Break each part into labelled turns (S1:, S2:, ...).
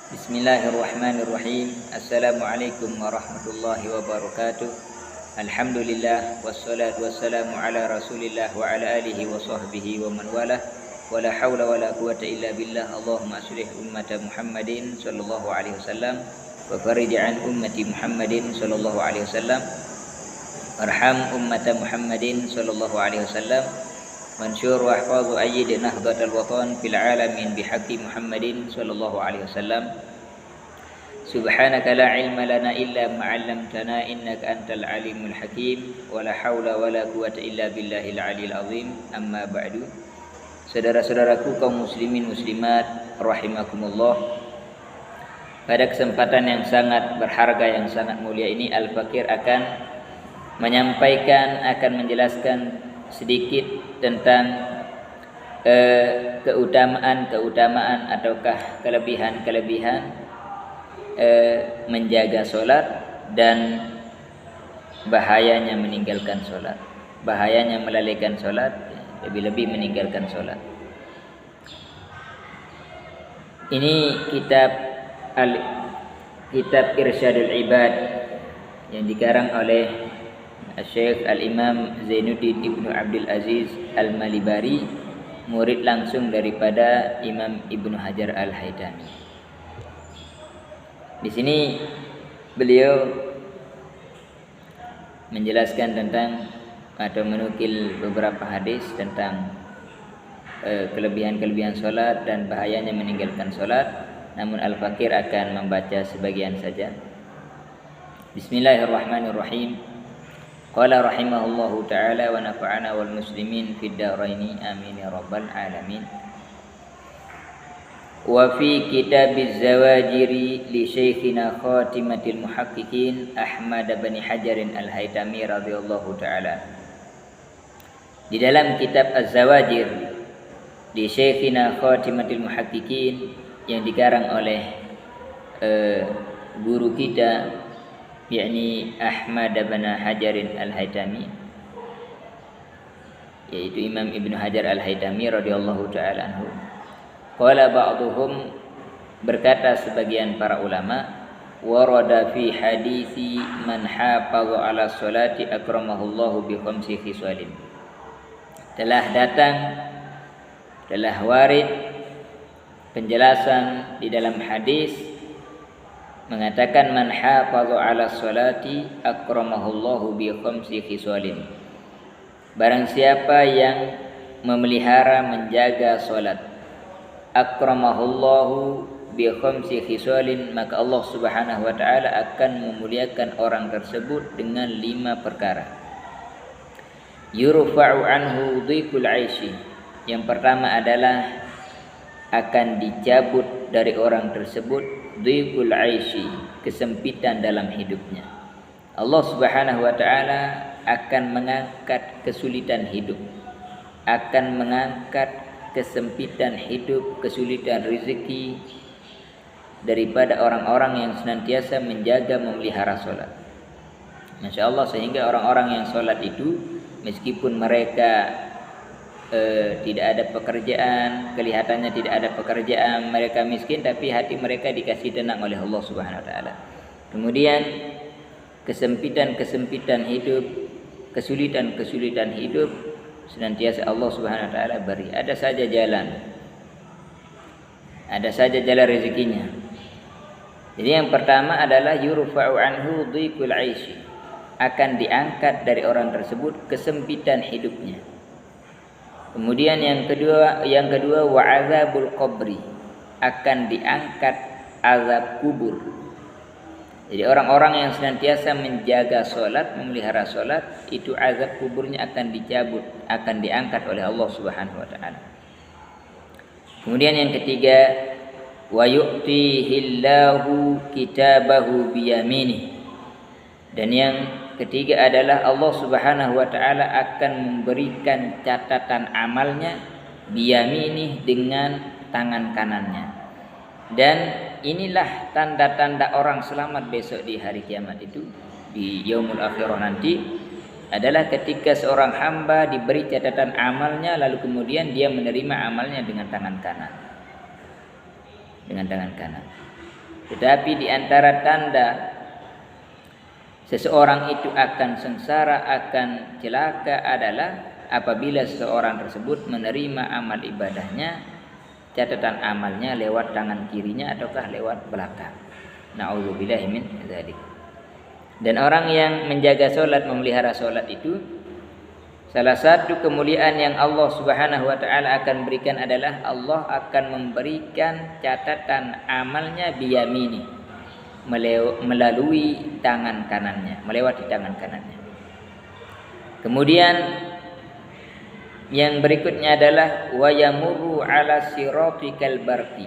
S1: Bismillahirrahmanirrahim. Assalamualaikum warahmatullahi wabarakatuh. Alhamdulillah wassalatu wassalamu ala Rasulillah wa ala alihi wa sahbihi wa man walah. Wala haula wala quwata illa billah. Allahumma aslih ummata Muhammadin sallallahu alaihi wasallam wa farij an ummati Muhammadin sallallahu alaihi wasallam. Arham ummata Muhammadin sallallahu alaihi wasallam. Mansur wa ahfazu ayyid nahdatal watan fil alamin bihaqqi Muhammadin sallallahu alaihi wasallam. Subhanaka la ilma lana illa ma 'allamtana innaka antal alimul hakim. Wala haula wala quwata illa billahil aliyil azim. Amma ba'du. Saudara-saudaraku kaum muslimin muslimat rahimakumullah. Pada kesempatan yang sangat berharga, yang sangat mulia ini, Al-Fakir akan menyampaikan, akan menjelaskan sedikit tentang keutamaan ataukah kelebihan menjaga solat dan bahayanya meninggalkan solat, bahayanya melalaikan solat, lebih-lebih meninggalkan solat. Ini kitab Irsyadul Ibad yang dikarang oleh Syekh Al-Imam Zainuddin Ibnu Abdul Aziz Al-Malibari, murid langsung daripada Imam Ibnu Hajar Al-Haytami. Di sini beliau menjelaskan tentang atau menukil beberapa hadis tentang kelebihan-kelebihan solat dan bahayanya meninggalkan solat. Namun Al-Fakir akan membaca sebagian saja. Bismillahirrahmanirrahim. Qala rahimahullahu ta'ala wa nafa'ana wal muslimin fid dharaini amin ya rabbal alamin. Wa fi kitabiz zawajiri li syekhina khatimatil muhaqqiqin Ahmad bin Hajar Al-Haytami radhiyallahu ta'ala. Di dalam kitab Az-Zawajir di syekhina khatimatil muhaqqiqin yang dikarang oleh guru kita, yakni Ahmad bin Hajar Al-Haytami, yaitu Imam Ibnu Hajar Al-Haytami radhiyallahu ta'ala anhu. Qala ba'duhum, berkata sebagian para ulama, warada fi hadisi man hafaza ala salati akramahullahu bi khamsi khisalin. Telah warid penjelasan di dalam hadis mengatakan man hafaza ala salati akramahullahu bi khamsi khisalin. Barang siapa yang memelihara menjaga salat, akramahullahu bi khamsi khisalin, maka Allah Subhanahu wa taala akan memuliakan orang tersebut dengan 5 perkara. Yurfa'u anhu dhiqul 'aishi. Yang pertama adalah akan dicabut dari orang tersebut dhiqul 'aishi, kesempitan dalam hidupnya. Allah Subhanahu wa taala akan mengangkat kesulitan hidup, akan mengangkat kesempitan hidup, kesulitan rezeki daripada orang-orang yang senantiasa menjaga memelihara salat. Masya Allah, sehingga orang-orang yang salat itu meskipun mereka tidak ada pekerjaan, kelihatannya tidak ada pekerjaan, mereka miskin, tapi hati mereka dikasih tenang oleh Allah Subhanahu wa taala. Kemudian kesempitan hidup, kesulitan hidup senantiasa Allah Subhanahu wa taala beri. Ada saja jalan rezekinya. Jadi yang pertama adalah yurfa'u anhu dhiqul 'aishi, akan diangkat dari orang tersebut kesempitan hidupnya. Kemudian yang kedua wa azabul qabri, akan diangkat azab kubur. Jadi orang-orang yang senantiasa menjaga salat, memelihara salat, itu azab kuburnya akan dicabut, akan diangkat oleh Allah Subhanahu wa taala. Kemudian yang ketiga wa yu'tihillahu kitabahu biyaminih. Dan yang ketiga adalah Allah Subhanahu wa taala akan memberikan catatan amalnya biyaminih, dengan tangan kanannya. Dan inilah tanda-tanda orang selamat besok di hari kiamat itu, di yaumul akhirah nanti, adalah ketika seorang hamba diberi catatan amalnya, lalu kemudian dia menerima amalnya dengan tangan kanan. Tetapi di antara tanda seseorang itu akan sengsara, akan celaka adalah apabila seseorang tersebut menerima amal ibadahnya, catatan amalnya lewat tangan kirinya ataukah lewat belakang. Na'udzubillahi min dzalik. Dan orang yang menjaga solat, memelihara solat itu, salah satu kemuliaan yang Allah Subhanahu wa taala akan berikan adalah Allah akan memberikan catatan amalnya biyamini, melalui tangan kanannya, melewati tangan kanannya. Kemudian yang berikutnya adalah wa yamurru ala siratikal barqi,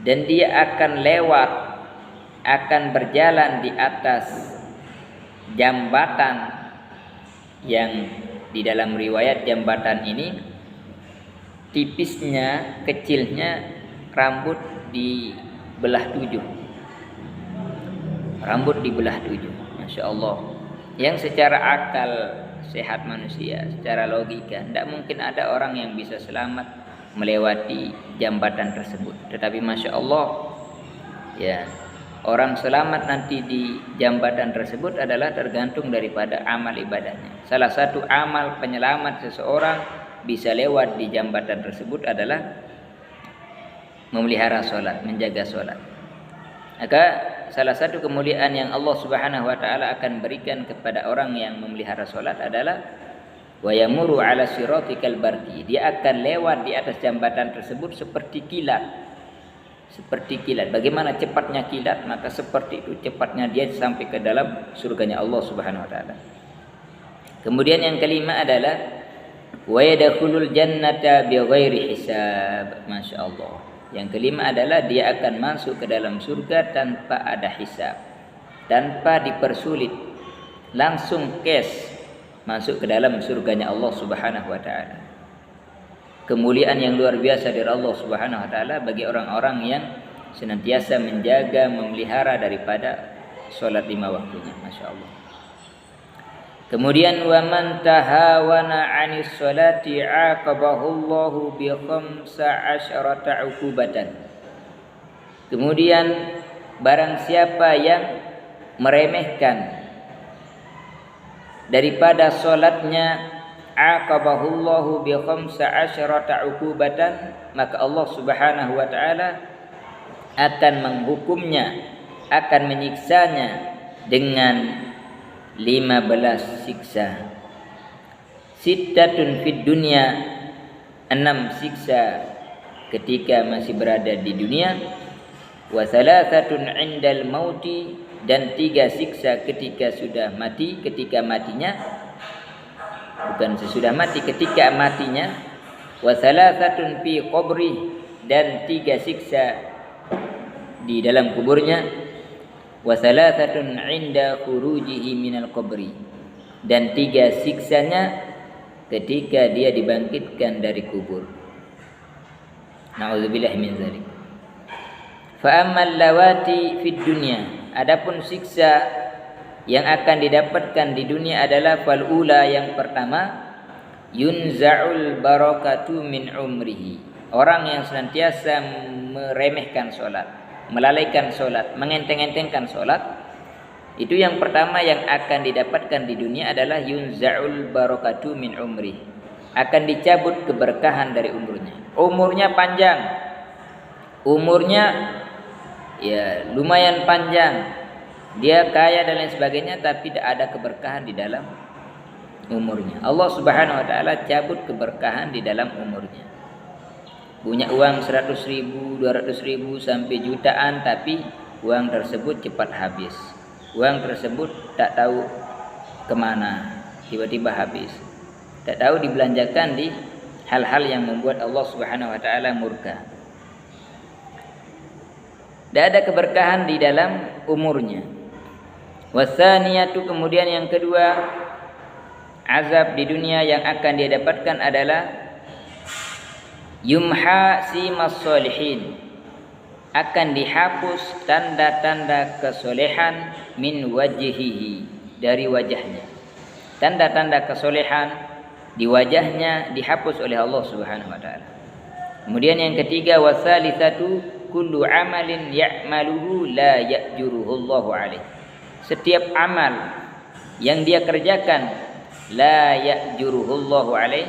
S1: dan dia akan lewat, akan berjalan di atas jambatan yang di dalam riwayat jambatan ini tipisnya, kecilnya rambut dibelah 7. Rambut dibelah 7. Masya Allah. Yang secara akal sehat manusia, secara logika, tidak mungkin ada orang yang bisa selamat melewati jambatan tersebut. Tetapi Masya Allah, ya, orang selamat nanti di jambatan tersebut adalah tergantung daripada amal ibadahnya. Salah satu amal penyelamat seseorang bisa lewat di jambatan tersebut adalah memelihara solat, menjaga solat. Maka salah satu kemuliaan yang Allah Subhanahu wa taala akan berikan kepada orang yang memelihara solat adalah wa yamuru ala siratikal barqi. Dia akan lewat di atas jambatan tersebut seperti kilat. Seperti kilat. Bagaimana cepatnya kilat, maka seperti itu cepatnya dia sampai ke dalam surganya Allah Subhanahu wa taala. Kemudian yang kelima adalah wa yadkhulul jannata bighairi hisab. Masya Allah. Yang kelima adalah dia akan masuk ke dalam surga tanpa ada hisab, tanpa dipersulit, langsung cash masuk ke dalam surganya Allah Subhanahu wa taala. Kemuliaan yang luar biasa dari Allah Subhanahu wa taala bagi orang-orang yang senantiasa menjaga, memelihara daripada salat 5 waktunya. Masya Allah. Kemudian wa man tahawana 'anis salati 'aqabahu Allahu bi 15 'uqubatan. Kemudian barang siapa yang meremehkan daripada salatnya, 'aqabahu Allahu bi 15 'uqubatan, maka Allah Subhanahu wa taala akan menghukumnya, akan menyiksanya dengan 15 siksa. Sittatun fid dunya, 6 siksa ketika masih berada di dunia, wa salasatun 'indal mauti, dan 3 siksa ketika sudah mati, ketika matinya, bukan sesudah mati, ketika matinya, wa salasatun fi qabri, dan 3 siksa di dalam kuburnya, wa salasatun 'inda khurujihi minal qabri, dan 3 siksanya ketika dia dibangkitkan dari kubur. Na'udzubillahi min dzalik. Fa ammal lawati fid dunya, adapun siksa yang akan didapatkan di dunia adalah fal ula, yang pertama, yunza'ul barakatu min umrihi. Orang yang senantiasa meremehkan salat, melalaikan solat, mengenteng-entengkan solat, itu yang pertama yang akan didapatkan di dunia adalah yunza'ul barakatu min umri, akan dicabut keberkahan dari umurnya. Umurnya panjang, umurnya ya lumayan panjang, dia kaya dan lain sebagainya, tapi tidak ada keberkahan di dalam umurnya. Allah Subhanahu wa taala cabut keberkahan di dalam umurnya. Punya uang 100.000, 200.000 sampai jutaan, tapi uang tersebut cepat habis. Uang tersebut tak tahu kemana, tiba-tiba habis. Tak tahu dibelanjakan di hal-hal yang membuat Allah Subhanahu wa taala murka. Tidak ada keberkahan di dalam umurnya. Wasaniyatu, kemudian yang kedua, azab di dunia yang akan dia dapatkan adalah yumha simas solihin, akan dihapus tanda-tanda kesolehan min wajhihi, dari wajahnya. Tanda-tanda kesolehan di wajahnya dihapus oleh Allah Subhanahu wa taala. Kemudian yang ketiga, wasalisatu kullu amalin ya'maluhu la ya'juruhu Allahu alaih. Setiap amal yang dia kerjakan la ya'juruhu Allahu alaih,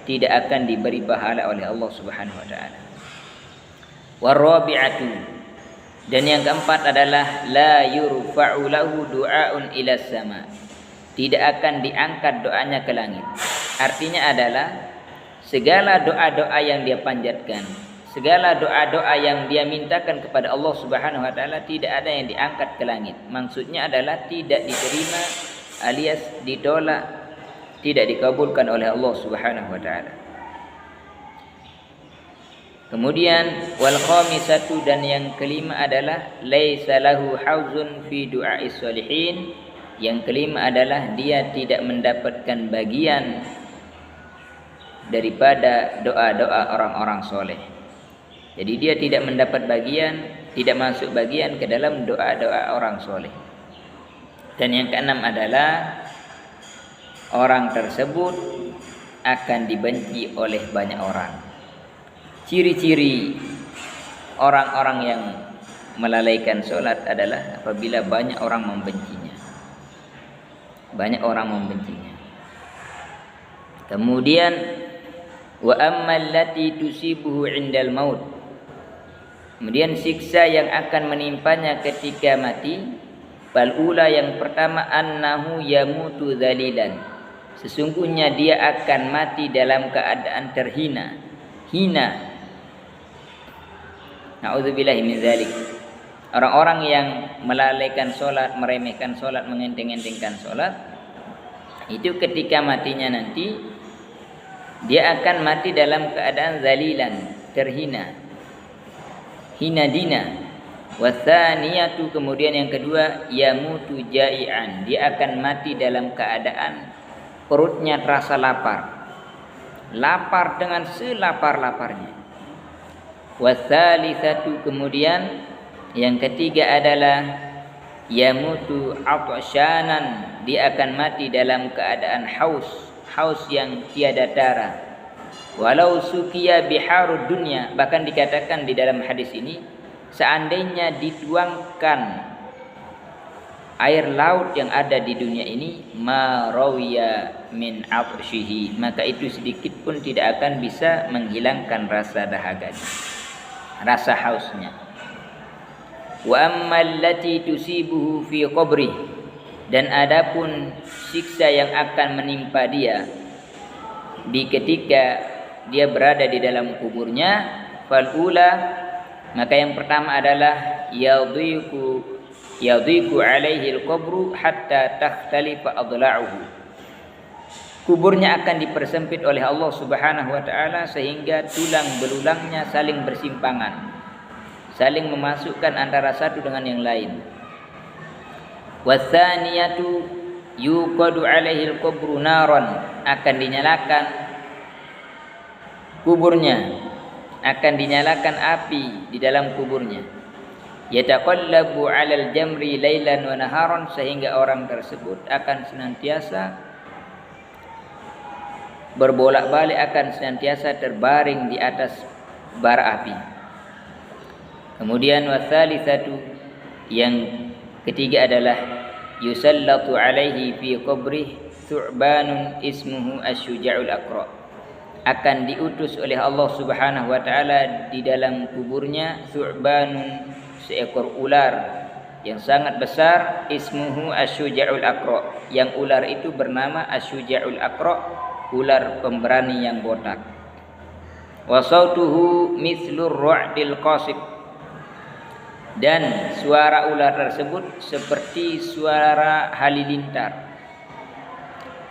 S1: tidak akan diberi pahala oleh Allah Subhanahu wa taala. Warabi'atu, dan yang keempat adalah la yurfa'u lahu du'aun ila sama, tidak akan diangkat doanya ke langit. Artinya adalah segala doa-doa yang dia panjatkan, segala doa-doa yang dia mintakan kepada Allah Subhanahu wa taala, tidak ada yang diangkat ke langit. Maksudnya adalah tidak diterima alias ditolak, tidak dikabulkan oleh Allah Subhanahu wa taala. Kemudian wal khamisatu, dan yang kelima adalah laisa lahu hauzun fi du'a'is sholihin. Yang kelima adalah dia tidak mendapatkan bagian daripada doa-doa orang-orang soleh. Jadi dia tidak mendapat bagian, tidak masuk bagian ke dalam doa-doa orang soleh. Dan yang keenam adalah orang tersebut akan dibenci oleh banyak orang. Ciri-ciri orang-orang yang melalaikan sholat adalah apabila banyak orang membencinya. Banyak orang membencinya. Kemudian wa ammal lati tusibuhu indal maut. Kemudian siksa yang akan menimpanya ketika mati. Fal ula, yang pertama, annahu yamutu dzalilan. Sesungguhnya dia akan mati dalam keadaan terhina, hina. Na'udzubillahi min dzalik. Orang-orang yang melalaikan sholat, meremehkan sholat, mengenteng-entengkan sholat, itu ketika matinya nanti dia akan mati dalam keadaan zalilan, terhina, hina dina. Wasaniyatu, kemudian yang kedua, yamutu jai'an, dia akan mati dalam keadaan perutnya terasa lapar, lapar dengan selapar-laparnya. Wasalisatu, kemudian yang ketiga adalah yamutu atsyanan, dia akan mati dalam keadaan haus, haus yang tiada tara. Walau sukiya biharud dunya, bahkan dikatakan di dalam hadis ini, seandainya dituangkan air laut yang ada di dunia ini, ma rawiya min atsyihi, maka itu sedikit pun tidak akan bisa menghilangkan rasa dahaganya, rasa hausnya. Wa ammal lati tusibuhu fi qabri, dan adapun siksa yang akan menimpa dia di ketika dia berada di dalam kuburnya, fal ula, maka yang pertama adalah yadhiqu alaihi al-qabru hatta takhtalifa adla'uhu. Kuburnya akan dipersempit oleh Allah Subhanahu wa taala sehingga tulang belulangnya saling bersimpangan, saling memasukkan antara satu dengan yang lain. Wasaniyatu yuqadu alaihi al-qabru naran, akan dinyalakan kuburnya, akan dinyalakan api di dalam kuburnya. Yataqallabu 'alal jamri lailan wa naharan, sehingga orang tersebut akan senantiasa berbolak-balik, akan senantiasa terbaring di atas bara api. Kemudian wasalisatu, yang ketiga adalah yusallatu alaihi fi qabrih thu'banun ismuhu asyuja'ul aqra, akan diutus oleh Allah Subhanahu wa taala di dalam kuburnya thu'banun, seekor ular yang sangat besar, ismuhu asyuja'ul aqra, yang ular itu bernama asyuja'ul aqra, ular pemberani yang botak. Wa sautuhu mithlur ra'dil qasib, dan suara ular tersebut seperti suara halilintar.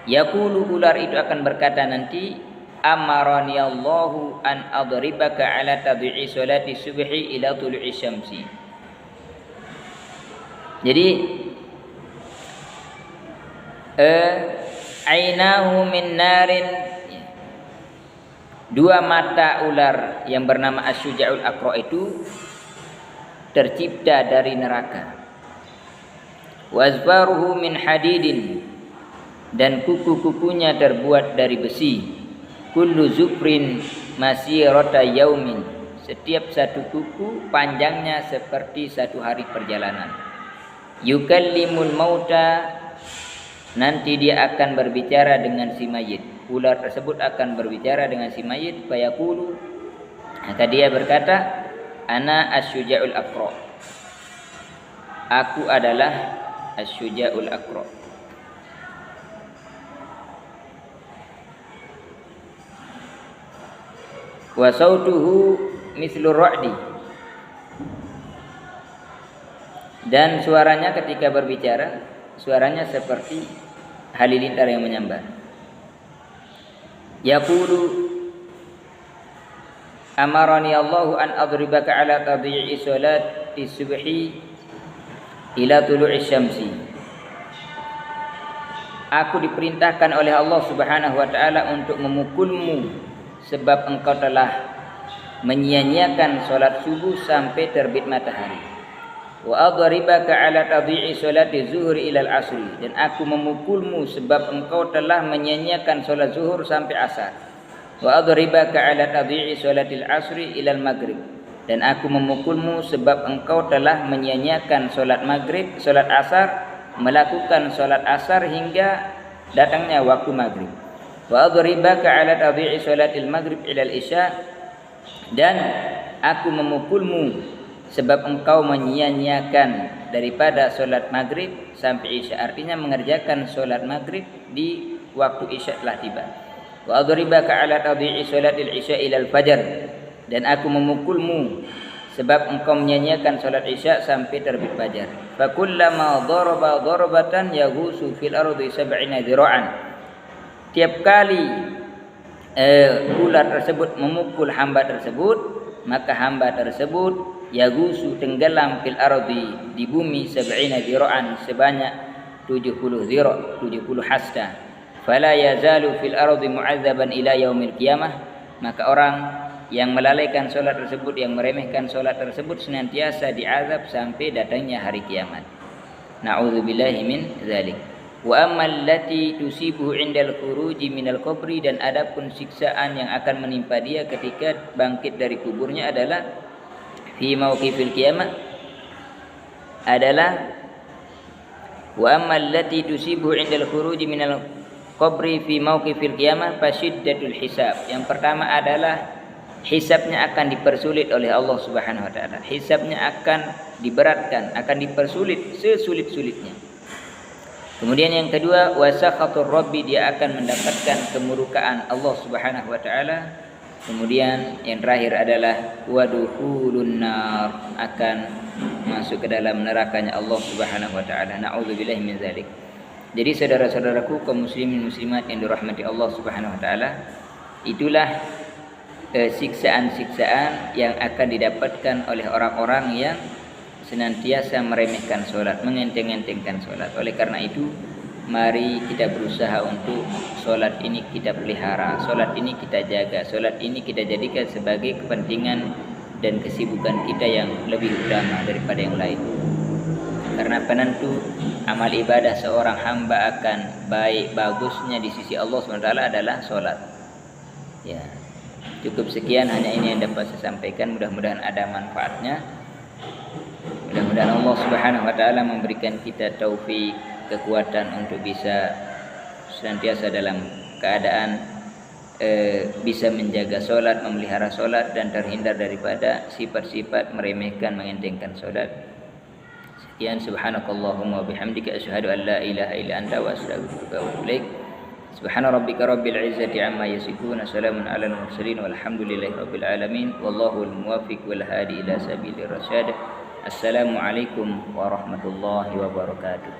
S1: Yaqulu, ular itu akan berkata nanti, amarani Allahu an adribaka ala tadhi'i salati subhi ila tulu'i syamsi. Jadi ainahu min narin, dua mata ular yang bernama asyuja'ul aqra itu tercipta dari neraka. Wazbaruhu min hadidin, dan kuku-kukunya terbuat dari besi. Kullu zufrin masirata yaumin, Setiap satu kuku panjangnya seperti satu hari perjalanan. Yukallimul mauta, nanti dia akan berbicara dengan si mayit. Ular tersebut akan berbicara dengan si mayit. Fayaqulu, maka dia berkata, ana asyuja'ul aqra. Aku adalah asyuja'ul aqra. Wa sautuhu mislu ra'di, dan suaranya ketika berbicara, suaranya seperti halilintar yang menyambar. Yaqulu amarani Allahu an adribaka ala tadhi'i salati subhi ila tulu'i syamsi. Aku diperintahkan oleh Allah Subhanahu wa taala untuk memukulmu sebab engkau telah menyia-nyiakan salat subuh sampai terbit matahari. Wa adribaka ala tadhi'i salati zuhri ila al-'asri, dan aku memukulmu sebab engkau telah menyia-nyiakan salat zuhur sampai asar. Wa adribaka ala tadhi'i salatil 'asri ila al-maghrib, dan aku memukulmu sebab engkau telah menyia-nyiakan salat maghrib, salat asar, melakukan salat asar hingga datangnya waktu maghrib. Wa adribaka ala tadhi'i salatil maghrib ila al-isya, dan aku memukulmu sebab engkau menyia-nyiakan daripada salat maghrib sampai isya, artinya mengerjakan salat maghrib di waktu isya telah tiba. Wa adribaka ala tadhi'i salatil isya ila al-fajr, dan aku memukulmu sebab engkau menyia-nyiakan salat isya sampai terbit fajar. Fa kullama daraba darbatan yaghusu fil ardi 70 dhira'an. Tiap kali ular tersebut memukul hamba tersebut, maka hamba tersebut yagusu tenggelam fil ardi, di bumi 70 dhira'an, sebanyak 70 dhira', 70 hasta. Fala yazalu fil ardi mu'adzaban ila yaumil qiyamah, maka orang yang melalaikan solat tersebut, yang meremehkan solat tersebut, senantiasa diazab sampai datangnya hari kiamat. Na'udzubillahi min dzalik. Wa ammal lati tusibuhu indal khuruji minal qabri, dan adapun siksaan yang akan menimpa dia ketika bangkit dari kuburnya adalah fi mauqifil qiyamah, adalah wa ammal lati tusibuhu indal khuruji minal qabri fi mauqifil qiyamah fasyiddatul hisab. Yang pertama adalah hisabnya akan dipersulit oleh Allah Subhanahu wa taala. Hisabnya akan diberatkan, akan dipersulit sesulit-sulitnya. Kemudian yang kedua, wasakhatur rabbi, dia akan mendapatkan kemurkaan Allah Subhanahu wa taala. Kemudian yang terakhir adalah wadukhulun nar, akan masuk ke dalam nerakanya Allah Subhanahu wa taala. Na'udzubillahi min dzalik. Jadi saudara-saudaraku kaum muslimin muslimat yang dirahmati Allah Subhanahu wa taala, itulah siksaan-siksaan yang akan didapatkan oleh orang-orang yang senantiasa meremehkan solat, mengenteng-entengkan solat. Oleh karena itu, mari kita berusaha untuk solat ini kita pelihara, solat ini kita jaga, solat ini kita jadikan sebagai kepentingan dan kesibukan kita yang lebih utama daripada yang lain. Karena penentu amal ibadah seorang hamba akan baik bagusnya di sisi Allah SWT adalah solat. Ya, cukup sekian, hanya ini yang dapat saya sampaikan. Mudah-mudahan ada manfaatnya. Mudah-mudahan Allah Subhanahu wa taala memberikan kita taufik, kekuatan untuk bisa senantiasa dalam keadaan bisa menjaga solat, memelihara solat, dan terhindar daripada sifat-sifat meremehkan, mengentengkan solat. Sekian, subhanakallahumma wa bihamdika asyhadu an la ilaha illa anta wa astaghfiruka wa atubu ilaik. Subhana rabbika rabbil izzati amma yasifun, salamun alal mursalin, walhamdulillahi rabbil alamin, wallahu al-muwaffiq wal hadi ila sabilir rasyad. Assalamualaikum warahmatullahi wabarakatuh.